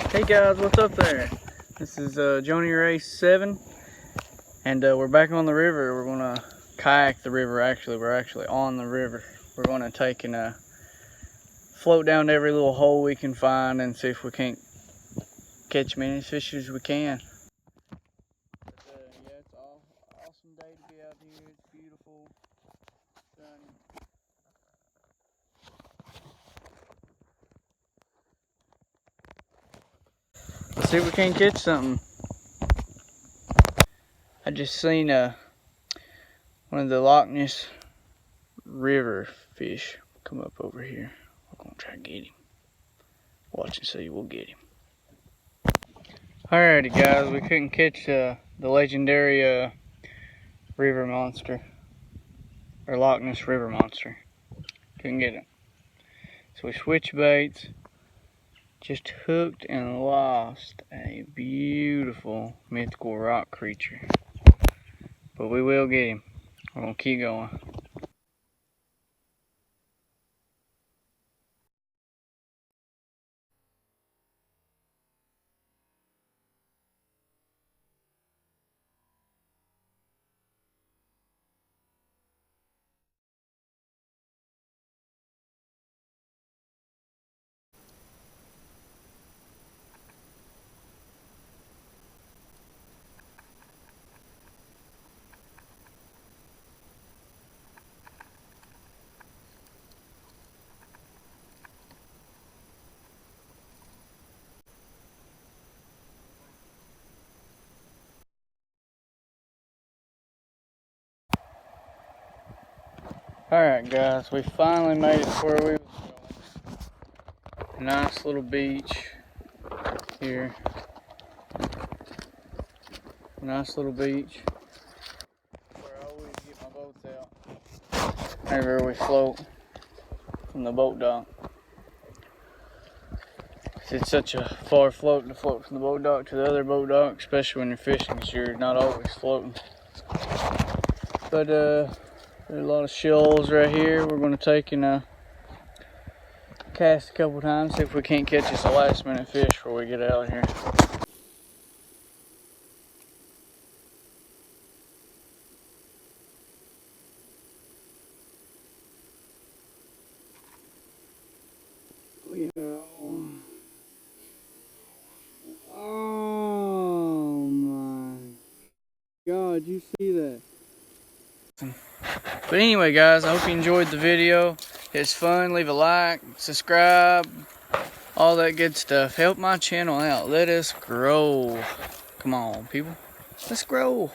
Hey guys, what's up there? This is Joni Race 7, and we're back on the river. We're gonna kayak the river. We're actually on the river. We're gonna take and float down to every little hole we can find and see if we can't catch as many fish as we can. But, yeah, it's an awesome day to be out here. It's beautiful, sunny. Let's see if we can't catch something. I just seen one of the Loch Ness river fish come up over here. We're gonna try to get him. Watch and see, we'll get him. Alrighty guys, we couldn't catch the legendary river monster, or Loch Ness river monster. Couldn't get him. So we switched baits, just hooked and lost a beautiful mythical rock creature. But we will get him. We're gonna keep going. Alright guys, we finally made it to where we was going. Nice little beach here. Nice little beach. Where I always get my boats out. Whenever we float from the boat dock. It's such a far float to float from the boat dock to the other boat dock, especially when you're fishing, because you're not always floating. But there's a lot of shoals right here. We're going to take and cast a couple times, see if we can't catch us a last minute fish before we get out of here. Oh my God, you see that? But anyway guys, I hope you enjoyed the video. It's fun. Leave a like, subscribe, all that good stuff. Help my channel out. Let us grow. Come on people, let's grow.